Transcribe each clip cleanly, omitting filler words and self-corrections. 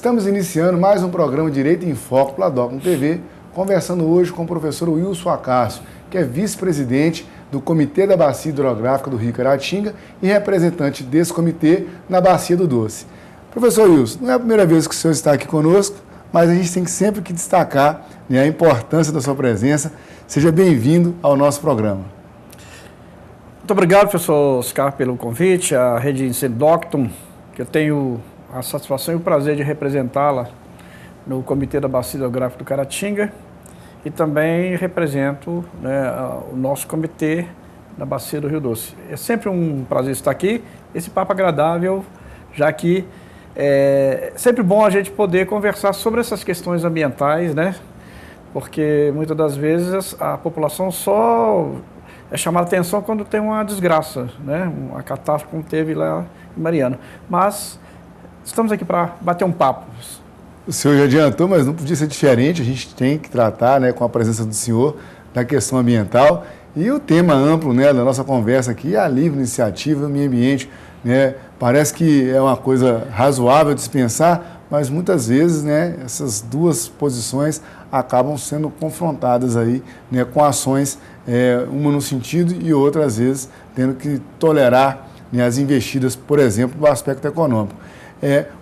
Estamos iniciando mais um programa Direito em Foco pela Docno TV, conversando hoje com o professor Wilson Acácio, que é vice-presidente do Comitê da Bacia Hidrográfica do Rio Caratinga e representante desse comitê na Bacia do Doce. Professor Wilson, não é a primeira vez que o senhor está aqui conosco, mas a gente tem que sempre destacar, né, a importância da sua presença. Seja bem-vindo ao nosso programa. Muito obrigado, professor Oscar, pelo convite, à Rede de Ensino Docton, que eu tenho a satisfação e o prazer de representá-la no Comitê da Bacia Hidrográfica do Caratinga e também represento, né, o nosso comitê da Bacia do Rio Doce. É sempre um prazer estar aqui, esse papo agradável, já que é sempre bom a gente poder conversar sobre essas questões ambientais, né? Porque muitas das vezes a população só é chamada a atenção quando tem uma desgraça, né? Uma catástrofe como teve lá em Mariana. Mas estamos aqui para bater um papo. O senhor já adiantou, mas não podia ser diferente. A gente tem que tratar, né, com a presença do senhor, da questão ambiental. E o tema amplo, né, da nossa conversa aqui é a livre iniciativa, meio ambiente. Né? Parece que é uma coisa razoável de se pensar, mas muitas vezes, né, essas duas posições acabam sendo confrontadas aí, né, com ações, uma no sentido e outra, às vezes, tendo que tolerar, né, as investidas, por exemplo, do aspecto econômico.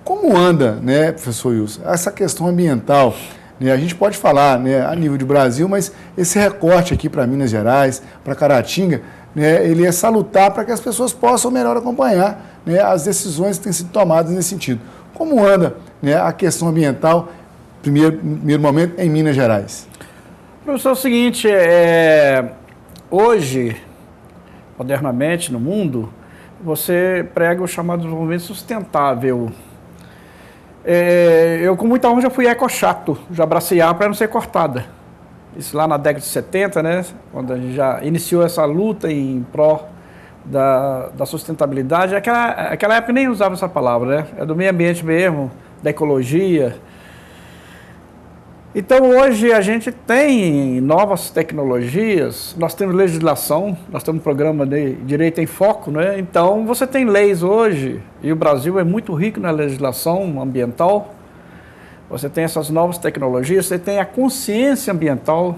Como anda, né, professor Wilson, essa questão ambiental? Né, a gente pode falar, né, a nível de Brasil, mas esse recorte aqui para Minas Gerais, para Caratinga, né, ele é salutar para que as pessoas possam melhor acompanhar, né, as decisões que têm sido tomadas nesse sentido. Como anda, né, a questão ambiental, no primeiro momento, em Minas Gerais? Professor, é o seguinte, hoje, modernamente, no mundo, você prega o chamado desenvolvimento sustentável. Eu, com muita honra, já fui ecochato, já abracei a para não ser cortada. Isso lá na década de 70, né, quando a gente já iniciou essa luta em pró da sustentabilidade. Aquela época nem usava essa palavra, né? É do meio ambiente mesmo, da ecologia. Então, hoje a gente tem novas tecnologias, nós temos legislação, nós temos um programa de Direito em Foco, né? Então, você tem leis hoje, e o Brasil é muito rico na legislação ambiental. Você tem essas novas tecnologias, você tem a consciência ambiental,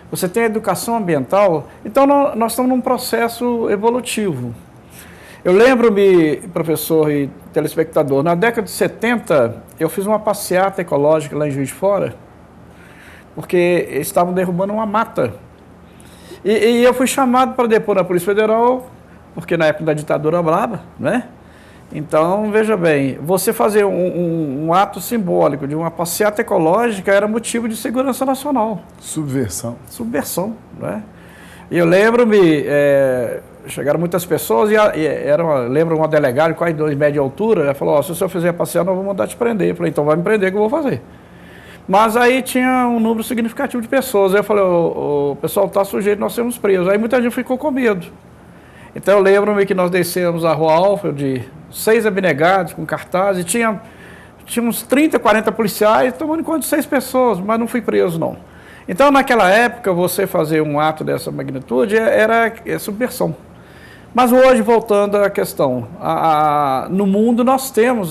você tem a educação ambiental. Então, nós estamos num processo evolutivo. Eu lembro-me, professor e telespectador, na década de 70, eu fiz uma passeata ecológica lá em Juiz de Fora, porque estavam derrubando uma mata. E eu fui chamado para depor na Polícia Federal, porque na época da ditadura brava, né? Então, veja bem, você fazer um ato simbólico de uma passeata ecológica era motivo de segurança nacional. Subversão. Subversão, né? E eu lembro-me, chegaram muitas pessoas lembro uma delegada de quase 2 metros de altura, ela falou, se o senhor fizer a passeata, eu vou mandar te prender. Eu falei, então vai me prender que eu vou fazer. Mas aí tinha um número significativo de pessoas. Aí eu falei, o pessoal está sujeito, nós sermos presos. Aí muita gente ficou com medo. Então eu lembro-me que nós descemos a Rua Alfred, 6 abnegados com cartazes, e tinha uns 30, 40 policiais tomando conta de 6 pessoas, mas não fui preso, não. Então, naquela época, você fazer um ato dessa magnitude era subversão. Mas hoje, voltando à questão, no mundo nós temos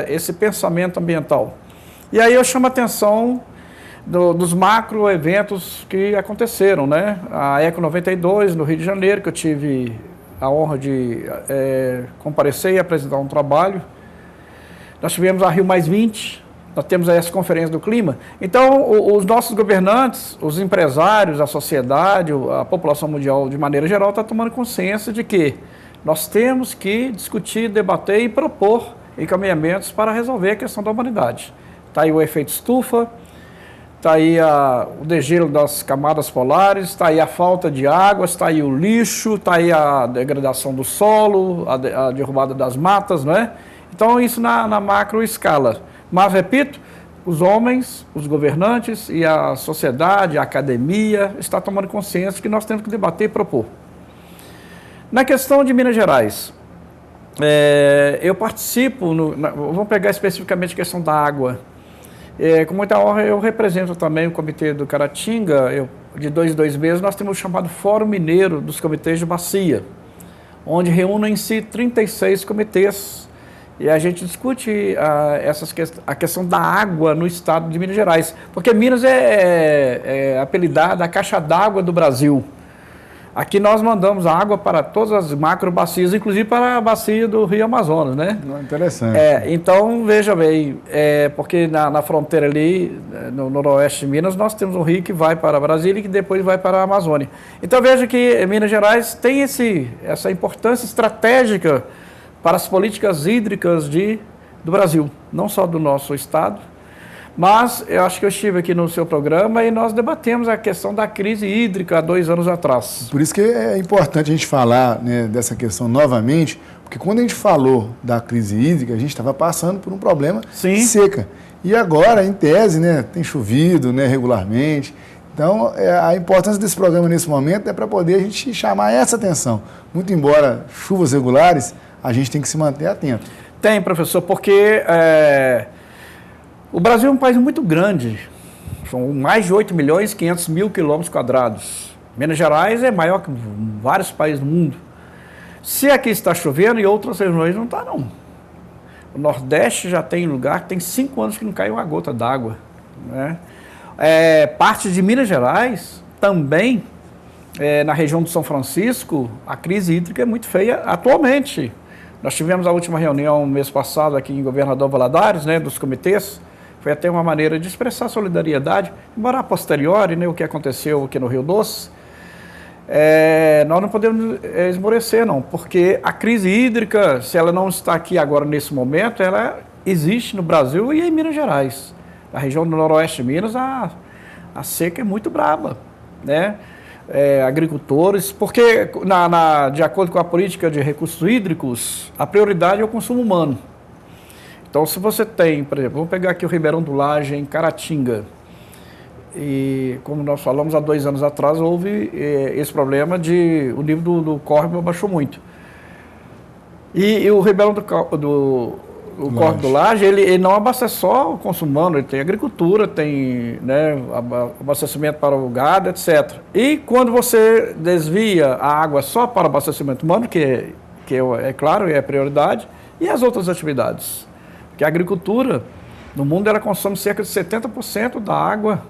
esse pensamento ambiental. E aí eu chamo a atenção dos macro eventos que aconteceram, né? A Eco 92, no Rio de Janeiro, que eu tive a honra de comparecer e apresentar um trabalho. Nós tivemos a Rio Mais 20, nós temos aí essa conferência do clima. Então, os nossos governantes, os empresários, a sociedade, a população mundial de maneira geral está tomando consciência de que nós temos que discutir, debater e propor encaminhamentos para resolver a questão da humanidade. Está aí o efeito estufa, está aí o degelo das camadas polares, está aí a falta de água, está aí o lixo, está aí a degradação do solo, a derrubada das matas, né? Então, isso na macro escala. Mas, repito, os homens, os governantes e a sociedade, a academia, está tomando consciência que nós temos que debater e propor. Na questão de Minas Gerais, eu participo, vamos pegar especificamente a questão da água. Com muita honra, eu represento também o Comitê do Caratinga. De 2 em 2 meses, nós temos o chamado Fórum Mineiro dos Comitês de Bacia, onde reúnem-se 36 comitês e a gente discute a questão da água no estado de Minas Gerais, porque Minas é apelidada a caixa d'água do Brasil. Aqui nós mandamos água para todas as macrobacias, inclusive para a bacia do Rio Amazonas, né? Interessante. Então, veja bem, porque na fronteira ali, no noroeste de Minas, nós temos um rio que vai para Brasília e que depois vai para a Amazônia. Então, veja que Minas Gerais tem essa importância estratégica para as políticas hídricas do Brasil, não só do nosso estado, mas eu acho que eu estive aqui no seu programa e nós debatemos a questão da crise hídrica há 2 anos atrás. Por isso que é importante a gente falar, né, dessa questão novamente, porque quando a gente falou da crise hídrica, a gente estava passando por um problema de seca. E agora, em tese, né, tem chovido, né, regularmente. Então, a importância desse programa nesse momento é para poder a gente chamar essa atenção. Muito embora chuvas regulares, a gente tem que se manter atento. Tem, professor, porque o Brasil é um país muito grande, são mais de 8 milhões e 500 mil quilômetros quadrados. Minas Gerais é maior que vários países do mundo. Se aqui está chovendo, em outras regiões não está, não. O Nordeste já tem lugar que tem 5 anos que não cai uma gota d'água, né? Parte de Minas Gerais também, na região do São Francisco, a crise hídrica é muito feia atualmente. Nós tivemos a última reunião mês passado aqui em Governador Valadares, né, dos comitês. Foi até uma maneira de expressar solidariedade, embora a posteriori, né, o que aconteceu aqui no Rio Doce, nós não podemos esmorecer, não, porque a crise hídrica, se ela não está aqui agora nesse momento, ela existe no Brasil e em Minas Gerais. Na região do noroeste de Minas, a seca é muito braba, né? Agricultores, porque de acordo com a política de recursos hídricos, a prioridade é o consumo humano. Então, se você tem, por exemplo, vamos pegar aqui o Ribeirão do Laje, em Caratinga, e como nós falamos há 2 anos atrás, houve esse problema o nível do córrego abaixou muito. E o Ribeirão do Córrego do Laje, ele não abastece só o consumo humano, ele tem agricultura, tem, né, abastecimento para o gado, etc. E quando você desvia a água só para o abastecimento humano, que é claro, é prioridade, e as outras atividades? Porque a agricultura, no mundo, ela consome cerca de 70% da água,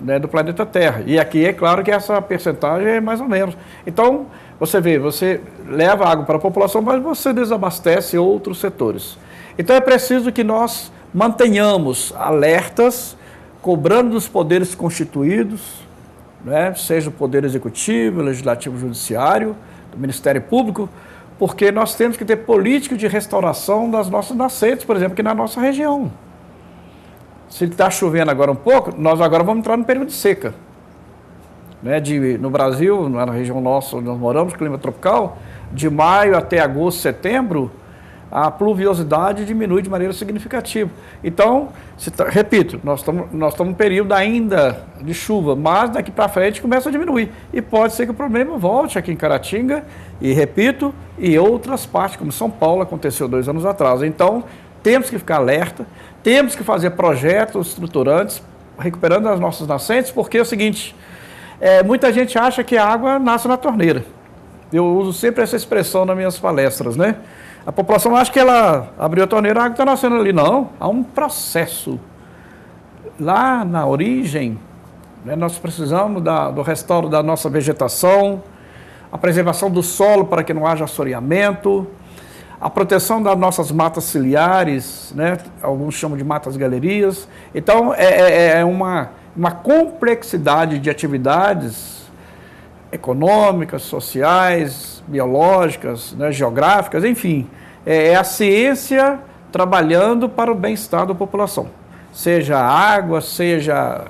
né, do planeta Terra. E aqui é claro que essa percentagem é mais ou menos. Então, você vê, você leva água para a população, mas você desabastece outros setores. Então é preciso que nós mantenhamos alertas, cobrando dos poderes constituídos, né, seja o Poder Executivo, Legislativo, Judiciário, do Ministério Público, porque nós temos que ter política de restauração das nossas nascentes, por exemplo, aqui na nossa região. Se está chovendo agora um pouco, nós agora vamos entrar no período de seca. Né, no Brasil, na região nossa onde nós moramos, clima tropical, de maio até agosto, setembro, a pluviosidade diminui de maneira significativa. Então, repito, nós estamos num período ainda de chuva, mas daqui para frente começa a diminuir. E pode ser que o problema volte aqui em Caratinga, e repito, e outras partes, como São Paulo, aconteceu 2 anos atrás. Então, temos que ficar alerta, temos que fazer projetos estruturantes, recuperando as nossas nascentes, porque é o seguinte, muita gente acha que a água nasce na torneira. Eu uso sempre essa expressão nas minhas palestras, né? A população acha que ela abriu a torneira, a água está nascendo ali. Não, há um processo. Lá na origem, né, nós precisamos do restauro da nossa vegetação, a preservação do solo para que não haja assoreamento, a proteção das nossas matas ciliares, né, alguns chamam de matas galerias. Então, é uma complexidade de atividades econômicas, sociais, biológicas, né, geográficas, enfim. É a ciência trabalhando para o bem-estar da população. Seja água, seja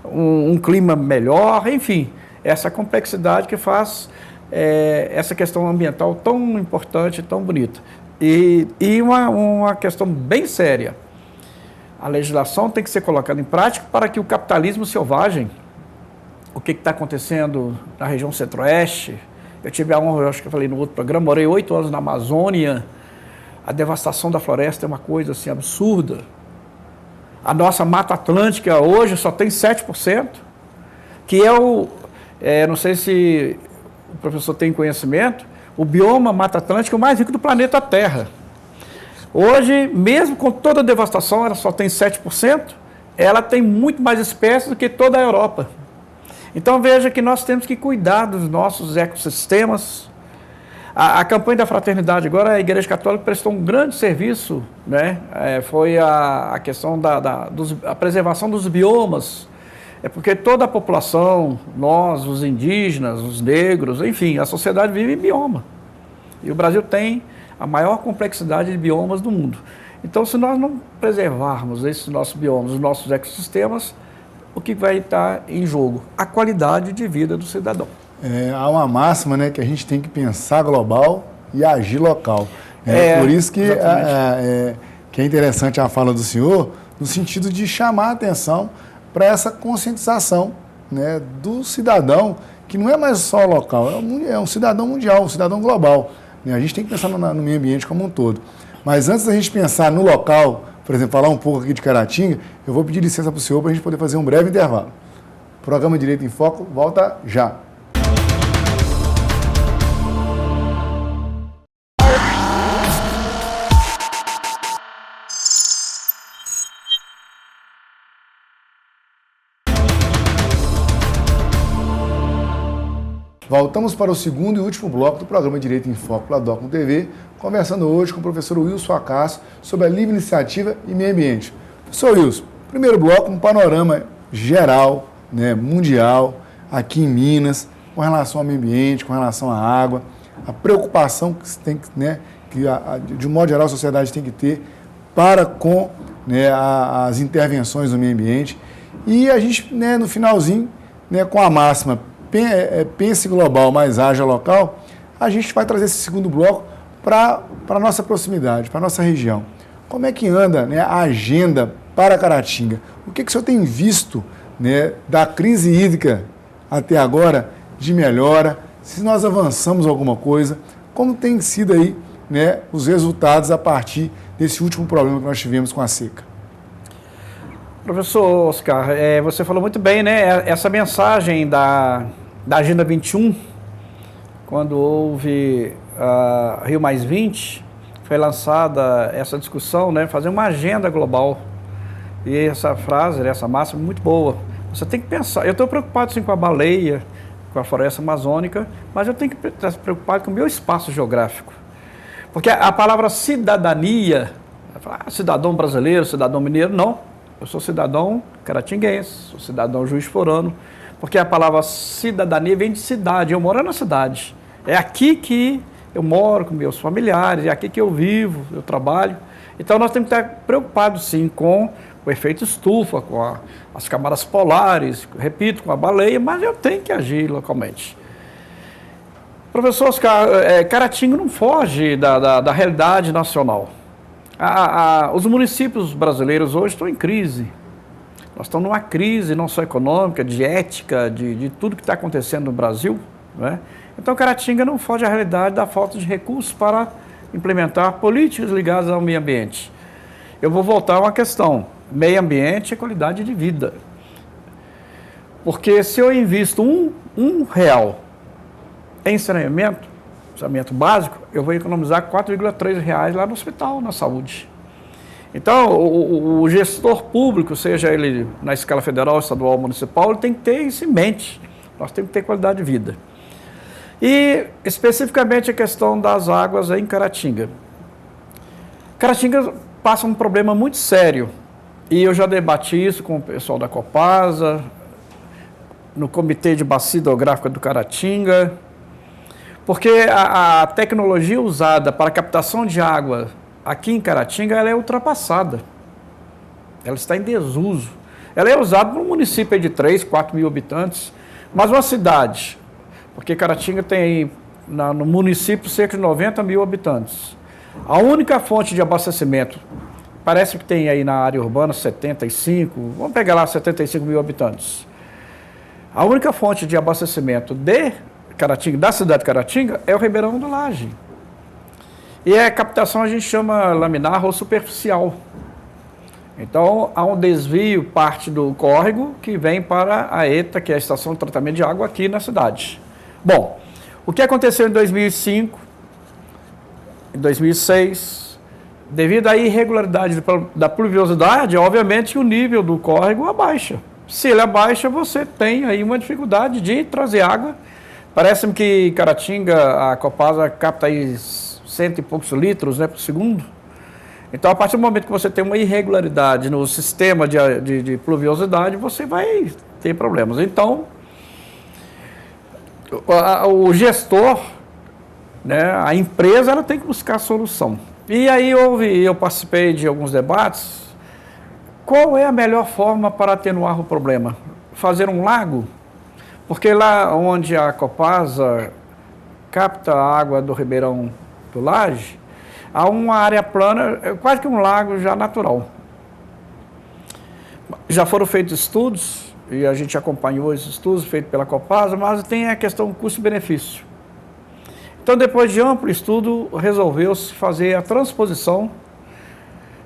um clima melhor, enfim. Essa complexidade que faz essa questão ambiental tão importante, tão bonita. E uma questão bem séria. A legislação tem que ser colocada em prática para que o capitalismo selvagem, o que está acontecendo na região centro-oeste, eu tive a honra, eu acho que eu falei no outro programa, morei 8 anos na Amazônia, a devastação da floresta é uma coisa assim absurda. A nossa Mata Atlântica hoje só tem 7%, que não sei se o professor tem conhecimento, o bioma Mata Atlântica é o mais rico do planeta Terra. Hoje, mesmo com toda a devastação, ela só tem 7%, ela tem muito mais espécies do que toda a Europa. Então veja que nós temos que cuidar dos nossos ecossistemas. A campanha da fraternidade agora, a Igreja Católica prestou um grande serviço, né? Foi a questão da preservação dos biomas. É porque toda a população, nós, os indígenas, os negros, enfim, a sociedade vive em bioma. E o Brasil tem a maior complexidade de biomas do mundo. Então, se nós não preservarmos esses nossos biomas, os nossos ecossistemas, o que vai estar em jogo? A qualidade de vida do cidadão. Há uma máxima, né, que a gente tem que pensar global e agir local. Por isso que é interessante a fala do senhor, no sentido de chamar a atenção para essa conscientização, né, do cidadão, que não é mais só local, é um cidadão mundial, um cidadão global. Né? A gente tem que pensar no meio ambiente como um todo. Mas antes da gente pensar no local, por exemplo, falar um pouco aqui de Caratinga, eu vou pedir licença para o senhor para a gente poder fazer um breve intervalo. O programa Direito em Foco volta já. Voltamos para o segundo e último bloco do programa Direito em Foco pela Docno TV, conversando hoje com o professor Wilson Acácio sobre a livre iniciativa e meio ambiente. Professor Wilson, primeiro bloco, um panorama geral, né, mundial, aqui em Minas, com relação ao meio ambiente, com relação à água, a preocupação que se tem, né, que de um modo geral a sociedade tem que ter para com, né, as intervenções no meio ambiente. E a gente, né, no finalzinho, né, com a máxima pense global, mas haja local, a gente vai trazer esse segundo bloco para a nossa proximidade, para a nossa região. Como é que anda, né, a agenda para Caratinga? O que o senhor tem visto, né, da crise hídrica até agora de melhora? Se nós avançamos alguma coisa, como tem sido aí, né, os resultados a partir desse último problema que nós tivemos com a seca? Professor Oscar, você falou muito bem, né? Essa mensagem da Agenda 21, quando houve Rio Mais 20, foi lançada essa discussão, né? Fazer uma agenda global. E essa frase, essa máxima, muito boa. Você tem que pensar, eu estou preocupado sim com a baleia, com a floresta amazônica, mas eu tenho que estar preocupado com o meu espaço geográfico. Porque a palavra cidadania, cidadão brasileiro, cidadão mineiro, não. Eu sou cidadão caratinguense, sou cidadão Juiz de Fora, porque a palavra cidadania vem de cidade, eu moro na cidade. É aqui que eu moro com meus familiares, é aqui que eu vivo, eu trabalho. Então nós temos que estar preocupados sim com o efeito estufa, com as camadas polares, repito, com a baleia, mas eu tenho que agir localmente. Professor Oscar, Caratinga não foge da realidade nacional. Os municípios brasileiros hoje estão em crise. Nós estamos numa crise não só econômica, de ética, de tudo que está acontecendo no Brasil, né? Então, Caratinga não foge à realidade da falta de recursos para implementar políticas ligadas ao meio ambiente. Eu vou voltar a uma questão. Meio ambiente é qualidade de vida. Porque se eu invisto um real em saneamento básico, eu vou economizar R$4,3 lá no hospital, na saúde. Então, o gestor público, seja ele na escala federal, estadual, municipal, ele tem que ter isso em mente. Nós temos que ter qualidade de vida. E, especificamente, a questão das águas em Caratinga. Caratinga passa um problema muito sério. E eu já debati isso com o pessoal da Copasa, no Comitê de Bacia Hidrográfica do Caratinga, porque a tecnologia usada para a captação de água aqui em Caratinga, ela é ultrapassada. Ela está em desuso. Ela é usada por um município de 3, 4 mil habitantes, mas uma cidade, porque Caratinga tem no município cerca de 90 mil habitantes. A única fonte de abastecimento, parece que tem aí na área urbana 75, vamos pegar lá 75 mil habitantes. A única fonte de abastecimento de Caratinga, da cidade de Caratinga, é o Ribeirão do Laje. E a captação a gente chama laminar ou superficial. Então, há um desvio, parte do córrego, que vem para a ETA, que é a Estação de Tratamento de Água aqui na cidade. Bom, o que aconteceu em 2005, em 2006, devido à irregularidade da pluviosidade, obviamente o nível do córrego abaixa. Se ele abaixa, você tem aí uma dificuldade de trazer água. Parece-me que Caratinga, a Copasa capta aí 100 e poucos litros, né, por segundo. Então, a partir do momento que você tem uma irregularidade no sistema de pluviosidade, você vai ter problemas. Então, o gestor, né, a empresa, ela tem que buscar solução. E aí eu participei de alguns debates. Qual é a melhor forma para atenuar o problema? Fazer um lago? Porque lá onde a Copasa capta a água do Ribeirão do Laje, há uma área plana, quase que um lago já natural. Já foram feitos estudos, e a gente acompanhou esses estudos feitos pela Copasa, mas tem a questão custo-benefício. Então, depois de amplo estudo, resolveu-se fazer a transposição.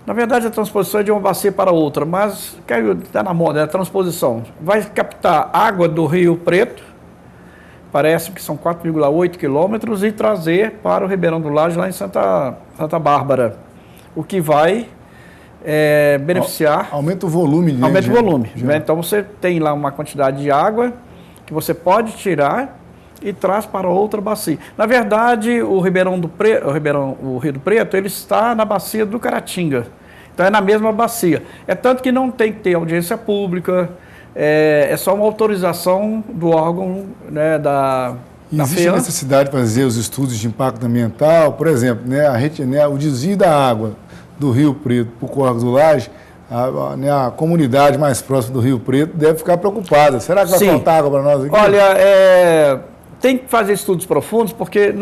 Na verdade, a transposição é de uma bacia para outra, mas está na moda, é a transposição. Vai captar água do Rio Preto, parece que são 4,8 quilômetros, e trazer para o Ribeirão do Laje, lá em Santa Bárbara, o que vai beneficiar... Aumenta o volume. Aumenta o volume. Né? Então, você tem lá uma quantidade de água que você pode tirar e traz para outra bacia. Na verdade, o Rio do Preto, ele está na bacia do Caratinga. Então, é na mesma bacia. É tanto que não tem que ter audiência pública, é só uma autorização do órgão, né, da Existe a necessidade de fazer os estudos de impacto ambiental, por exemplo, né, o desvio da água do Rio Preto para o Córrego do Laje, a comunidade mais próxima do Rio Preto deve ficar preocupada. Será que vai faltar água para nós aqui? Olha, tem que fazer estudos profundos, porque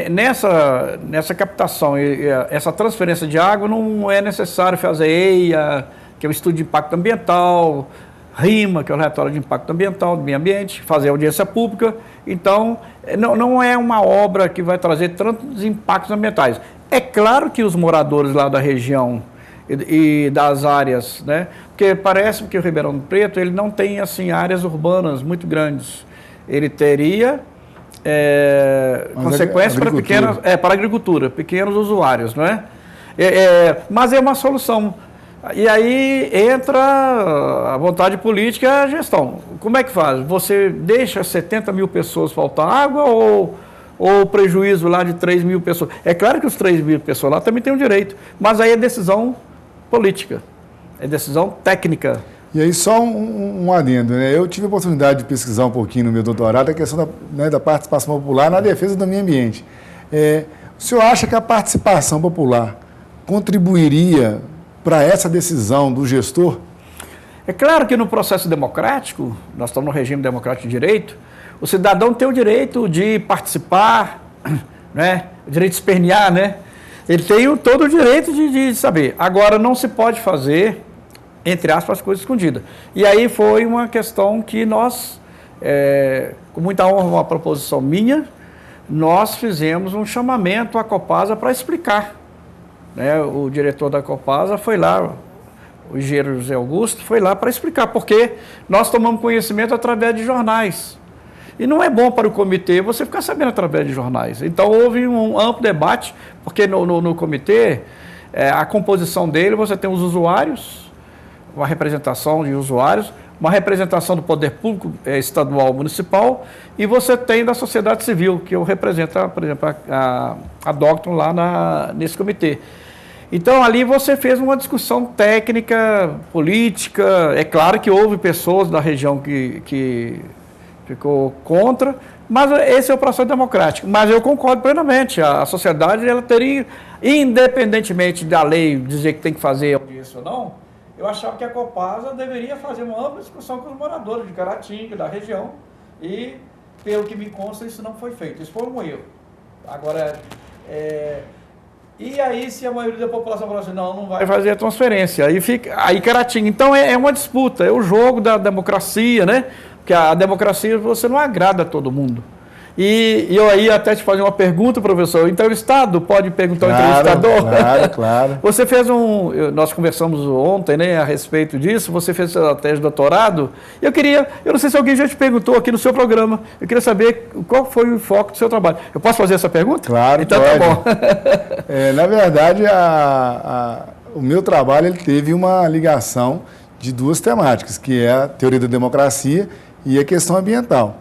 nessa captação e essa transferência de água não é necessário fazer EIA, que é o estudo de impacto ambiental, RIMA, que é o relatório de impacto ambiental do meio ambiente, fazer audiência pública. Então, não é uma obra que vai trazer tantos impactos ambientais. É claro que os moradores lá da região e das áreas, né? Porque parece que o Ribeirão Preto ele não tem assim áreas urbanas muito grandes. Ele teria consequências para pequenas, para a agricultura, pequenos usuários, não é? Mas é uma solução. E aí entra a vontade política e a gestão. Como é que faz? Você deixa 70 mil pessoas faltar água ou prejuízo lá de 3 mil pessoas? É claro que os 3 mil pessoas lá também têm um direito, mas aí é decisão política, é decisão técnica. E aí só um adendo, né? Eu tive a oportunidade de pesquisar um pouquinho no meu doutorado a questão da participação popular na defesa do meio ambiente. O senhor acha que a participação popular contribuiria para essa decisão do gestor? É claro que no processo democrático, nós estamos no regime democrático de direito, o cidadão tem o direito de participar, né? O direito de espernear, né? Ele tem todo o direito de saber. Agora, não se pode fazer, entre aspas, coisas escondidas. E aí foi uma questão que nós, com muita honra, uma proposição minha, nós fizemos um chamamento à Copasa para explicar. Né? O diretor da Copasa foi lá, o engenheiro José Augusto, foi lá para explicar, porque nós tomamos conhecimento através de jornais. E não é bom para o comitê você ficar sabendo através de jornais. Então, houve um amplo debate, porque no comitê, a composição dele, você tem os usuários, uma representação de usuários, uma representação do poder público estadual, municipal, e você tem da sociedade civil, que eu represento, por exemplo, a Docton lá nesse comitê. Então, ali você fez uma discussão técnica, política. É claro que houve pessoas da região que ficou contra, mas esse é o processo democrático. Mas eu concordo plenamente, a sociedade ela teria, independentemente da lei dizer que tem que fazer audiência ou não, eu achava que a Copasa deveria fazer uma ampla discussão com os moradores de Caratinga, da região, e, pelo que me consta, isso não foi feito. Isso foi um erro. Agora, e aí, se a maioria da população falar assim, não vai fazer a transferência, aí Caratinga. Então, é uma disputa, é o jogo da democracia, né? Porque a democracia você não agrada a todo mundo. E eu aí até te fazer uma pergunta, professor. O entrevistado pode perguntar ao entrevistador? Claro. Você fez nós conversamos ontem, né, a respeito disso, você fez a tese de doutorado. Eu não sei se alguém já te perguntou aqui no seu programa, eu queria saber qual foi o enfoque do seu trabalho. Eu posso fazer essa pergunta? Claro, então pode. Tá bom. Na verdade, o meu trabalho ele teve uma ligação de duas temáticas, que é a teoria da democracia e a questão ambiental.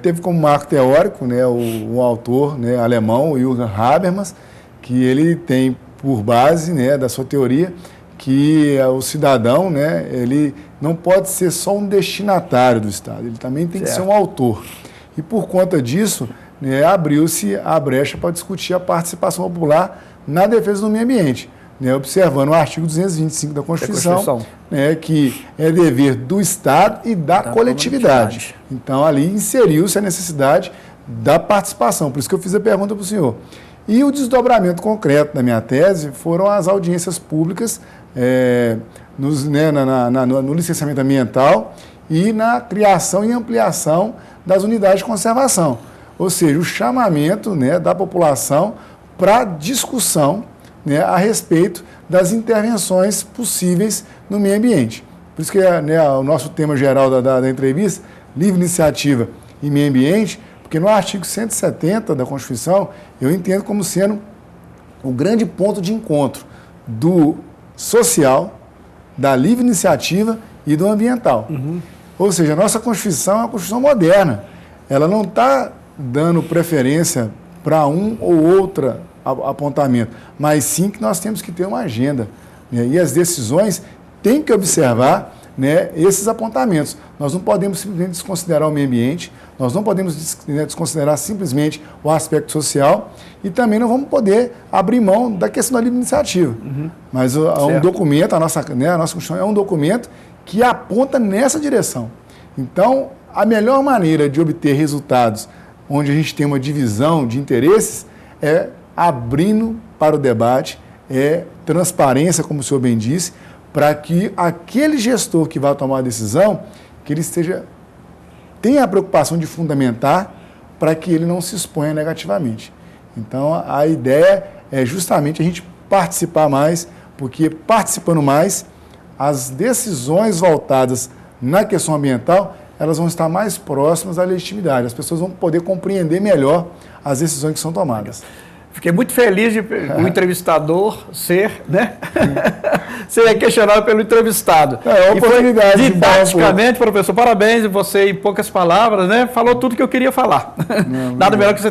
Teve como marco teórico, né, o autor, né, alemão, Jürgen Habermas, que ele tem por base, né, da sua teoria que o cidadão, né, ele não pode ser só um destinatário do Estado, ele também tem que ser um autor. E por conta disso, né, abriu-se a brecha para discutir a participação popular na defesa do meio ambiente, né, observando o artigo 225 da Constituição, né, que é dever do Estado e da coletividade. Então, ali inseriu-se a necessidade da participação. Por isso que eu fiz a pergunta para o senhor. E o desdobramento concreto da minha tese foram as audiências públicas no licenciamento ambiental e na criação e ampliação das unidades de conservação. Ou seja, o chamamento, né, da população para discussão, né, a respeito das intervenções possíveis no meio ambiente. Por isso que o nosso tema geral da entrevista, livre iniciativa e meio ambiente, porque no artigo 170 da Constituição, eu entendo como sendo o grande ponto de encontro do social, da livre iniciativa e do ambiental. Ou seja, a nossa Constituição é uma Constituição moderna. Ela não está dando preferência para um ou outra apontamento, mas sim que nós temos que ter uma agenda, né? E as decisões têm que observar, né, esses apontamentos. Nós não podemos simplesmente desconsiderar o meio ambiente, nós não podemos desconsiderar simplesmente o aspecto social e também não vamos poder abrir mão da questão da livre iniciativa. Mas um documento, a nossa Constituição é um documento que aponta nessa direção. Então, a melhor maneira de obter resultados onde a gente tem uma divisão de interesses é abrindo para o debate, transparência, como o senhor bem disse, para que aquele gestor que vai tomar a decisão, que ele tenha a preocupação de fundamentar para que ele não se exponha negativamente. Então, a ideia é justamente a gente participar mais, porque participando mais, as decisões voltadas na questão ambiental, elas vão estar mais próximas à legitimidade. As pessoas vão poder compreender melhor as decisões que são tomadas. Fiquei muito feliz de o entrevistador ser, né? ser questionado pelo entrevistado. É uma oportunidade. Didaticamente, professor, parabéns. Você, em poucas palavras, né, falou tudo que eu queria falar. Nada melhor que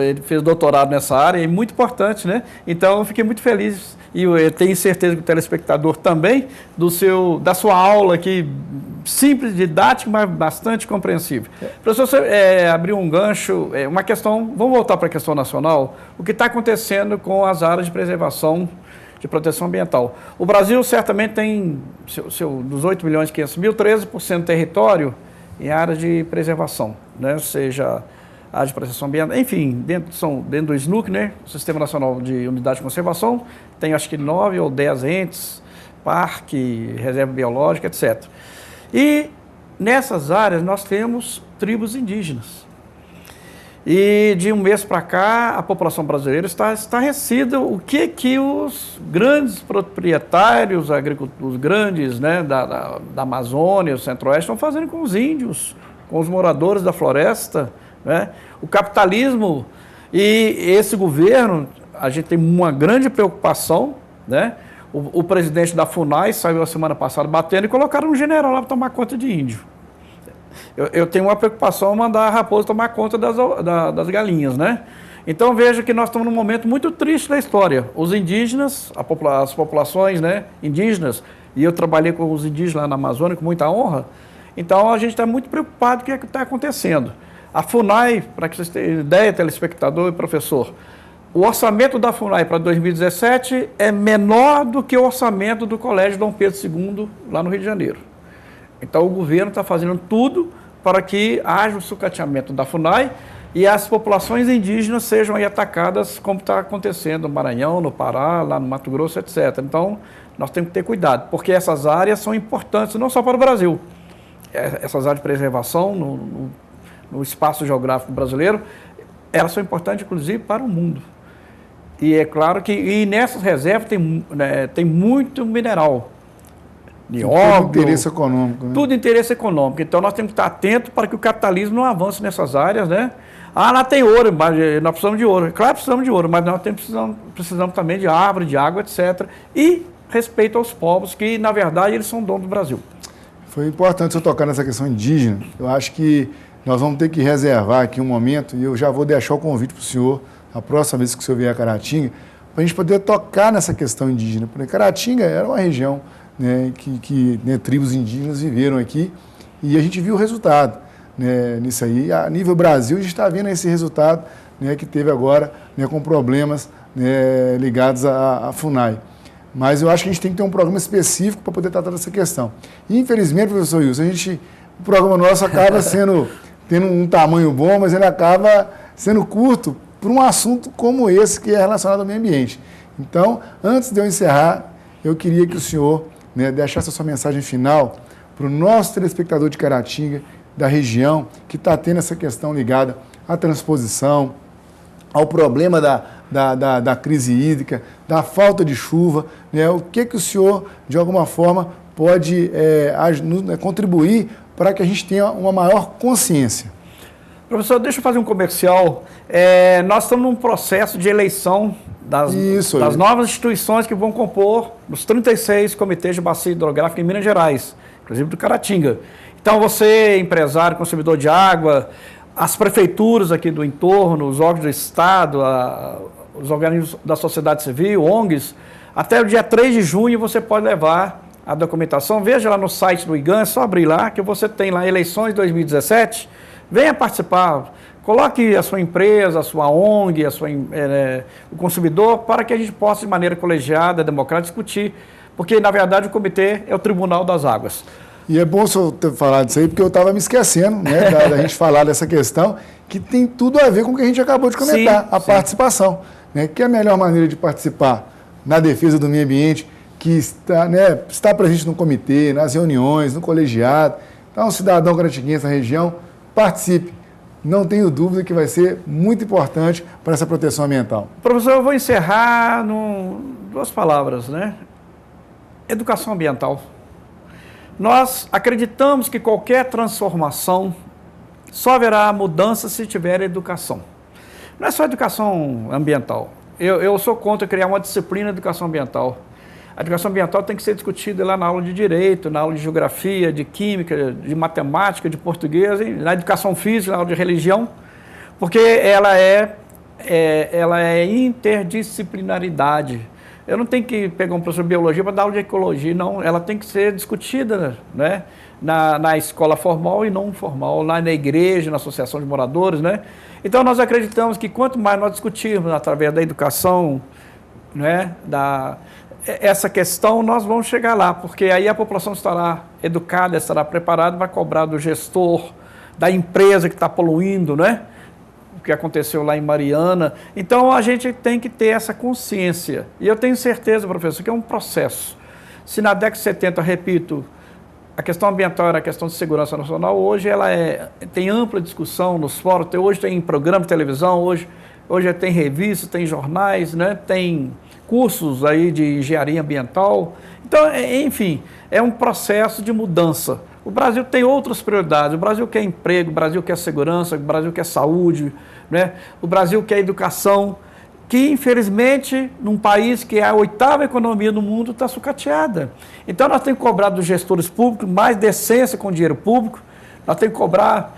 ele fez doutorado nessa área, é muito importante, né? Então, eu fiquei muito feliz. E eu tenho certeza que o telespectador também, da sua aula aqui, simples, didático, mas bastante compreensível. Professor, você abriu um gancho, uma questão, vamos voltar para a questão nacional, o que está acontecendo com as áreas de preservação, de proteção ambiental. O Brasil certamente tem, dos 8 milhões e 500 mil, 13% do território em áreas de preservação, né? Seja área de proteção ambiental, enfim, dentro do SNUC, né? O Sistema Nacional de Unidade de Conservação, tem acho que 9 ou 10 entes, parque, reserva biológica, etc. E nessas áreas nós temos tribos indígenas. E de um mês para cá, a população brasileira está estarrecida. O que os grandes proprietários, os grandes, né, da Amazônia, o Centro-Oeste, estão fazendo com os índios, com os moradores da floresta, né? O capitalismo e esse governo, a gente tem uma grande preocupação, né? O presidente da FUNAI saiu a semana passada batendo e colocaram um general lá para tomar conta de índio. Eu tenho uma preocupação em mandar a raposa tomar conta das galinhas, né? Então veja que nós estamos num momento muito triste da história. Os indígenas, as populações, né, indígenas, e eu trabalhei com os indígenas lá na Amazônia com muita honra, então a gente está muito preocupado com o que está acontecendo. A FUNAI, para que vocês tenham ideia, telespectador e professor, o orçamento da FUNAI para 2017 é menor do que o orçamento do Colégio Dom Pedro II, lá no Rio de Janeiro. Então, o governo está fazendo tudo para que haja o sucateamento da FUNAI e as populações indígenas sejam aí atacadas, como está acontecendo no Maranhão, no Pará, lá no Mato Grosso, etc. Então, nós temos que ter cuidado, porque essas áreas são importantes, não só para o Brasil. Essas áreas de preservação, no espaço geográfico brasileiro, elas são importantes, inclusive, para o mundo. E é claro que nessas reservas tem muito mineral. Tudo interesse econômico. Né? Tudo interesse econômico. Então, nós temos que estar atentos para que o capitalismo não avance nessas áreas, né? Lá tem ouro, mas nós precisamos de ouro. Claro que precisamos de ouro, mas nós precisamos também de árvore, de água, etc. E respeito aos povos, que, na verdade, eles são donos do Brasil. Foi importante você tocar nessa questão indígena. Eu acho que nós vamos ter que reservar aqui um momento, e eu já vou deixar o convite para o senhor, a próxima vez que o senhor vier a Caratinga, para a gente poder tocar nessa questão indígena. Porque Caratinga era uma região, né, que tribos indígenas viveram aqui, e a gente viu o resultado, né, nisso aí. A nível Brasil, a gente está vendo esse resultado, né, que teve agora, né, com problemas, né, ligados à FUNAI. Mas eu acho que a gente tem que ter um programa específico para poder tratar dessa questão. E, infelizmente, professor Wilson, o programa nosso acaba tendo um tamanho bom, mas ele acaba sendo curto por um assunto como esse, que é relacionado ao meio ambiente. Então, antes de eu encerrar, eu queria que o senhor, né, deixasse a sua mensagem final para o nosso telespectador de Caratinga, da região, que está tendo essa questão ligada à transposição, ao problema da crise hídrica, da falta de chuva, né? O que o senhor, de alguma forma, pode contribuir para que a gente tenha uma maior consciência? Professor, deixa eu fazer um comercial. Nós estamos num processo de eleição das novas instituições que vão compor os 36 comitês de bacia hidrográfica em Minas Gerais, inclusive do Caratinga. Então, você, empresário, consumidor de água, as prefeituras aqui do entorno, os órgãos do Estado, os organismos da sociedade civil, ONGs, até o dia 3 de junho você pode levar a documentação. Veja lá no site do IGAN, é só abrir lá, que você tem lá eleições 2017, venha participar, coloque a sua empresa, a sua ONG, o consumidor, para que a gente possa, de maneira colegiada, democrática, discutir, porque, na verdade, o comitê é o Tribunal das Águas. E é bom o senhor ter falado disso aí, porque eu estava me esquecendo, né, da gente falar dessa questão, que tem tudo a ver com o que a gente acabou de comentar, a participação. Né, que é a melhor maneira de participar na defesa do meio ambiente, que está presente no comitê, nas reuniões, no colegiado. Então, cidadão caratinguense na região, participe. Não tenho dúvida que vai ser muito importante para essa proteção ambiental. Professor, eu vou encerrar duas palavras, né? Educação ambiental. Nós acreditamos que qualquer transformação só haverá mudança se tiver educação. Não é só educação ambiental. Eu sou contra criar uma disciplina de educação ambiental. A educação ambiental tem que ser discutida lá na aula de Direito, na aula de Geografia, de Química, de Matemática, de Português, na Educação Física, na aula de Religião, porque ela é interdisciplinaridade. Eu não tenho que pegar um professor de Biologia para dar aula de Ecologia, não. Ela tem que ser discutida, né, na escola formal e não formal, lá na igreja, na associação de moradores, né? Então, nós acreditamos que quanto mais nós discutirmos através da educação, né, essa questão, nós vamos chegar lá, porque aí a população estará educada, estará preparada, vai cobrar do gestor, da empresa que está poluindo, né? O que aconteceu lá em Mariana. Então, a gente tem que ter essa consciência. E eu tenho certeza, professor, que é um processo. Se na década de 70, repito, a questão ambiental era a questão de segurança nacional, hoje ela tem ampla discussão nos fóruns, hoje tem programa de televisão, hoje tem revistas, tem jornais, né? Tem cursos aí de engenharia ambiental. Então, enfim, é um processo de mudança. O Brasil tem outras prioridades. O Brasil quer emprego, o Brasil quer segurança, o Brasil quer saúde, né? O Brasil quer educação, que infelizmente, num país que é a 8ª economia do mundo, está sucateada. Então, nós temos que cobrar dos gestores públicos mais decência com o dinheiro público, nós temos que cobrar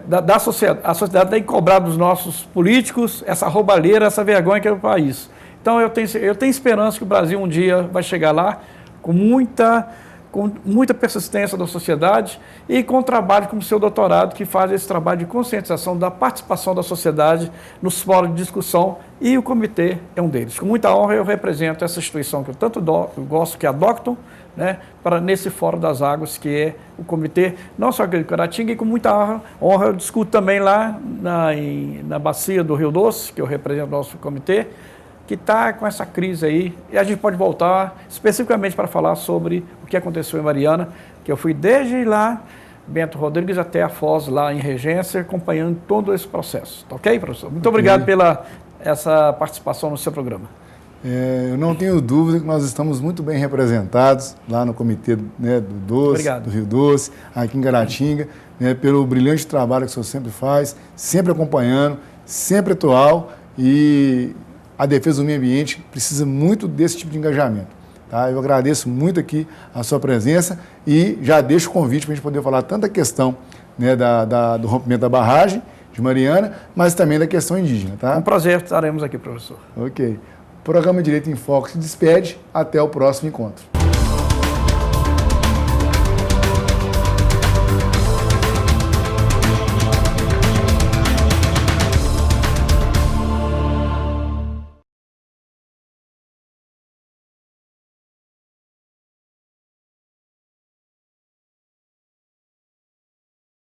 da sociedade, a sociedade tem que cobrar dos nossos políticos essa roubalheira, essa vergonha que é o país. Então, eu tenho esperança que o Brasil um dia vai chegar lá com muita persistência da sociedade e com trabalho como o seu doutorado, que faz esse trabalho de conscientização da participação da sociedade nos fóruns de discussão, e o comitê é um deles. Com muita honra, eu represento essa instituição que eu tanto gosto, que é a Docton, né, nesse Fórum das Águas, que é o comitê, não só aqui de Caratinga, e com muita honra eu discuto também lá na bacia do Rio Doce, que eu represento o nosso comitê, que está com essa crise aí, e a gente pode voltar especificamente para falar sobre o que aconteceu em Mariana, que eu fui desde lá, Bento Rodrigues até a Foz lá em Regência, acompanhando todo esse processo. Tá ok, professor? Muito obrigado pela essa participação no seu programa. Eu não tenho dúvida que nós estamos muito bem representados lá no comitê, né, do Doce, Obrigado. do Rio Doce, aqui em Caratinga, né, pelo brilhante trabalho que o senhor sempre faz, sempre acompanhando, sempre atual, e a defesa do meio ambiente precisa muito desse tipo de engajamento. Tá? Eu agradeço muito aqui a sua presença e já deixo o convite para a gente poder falar tanto da questão, né, do rompimento da barragem de Mariana, mas também da questão indígena. Tá? Um prazer, estaremos aqui, professor. Ok. O programa Direito em Foco se despede. Até o próximo encontro.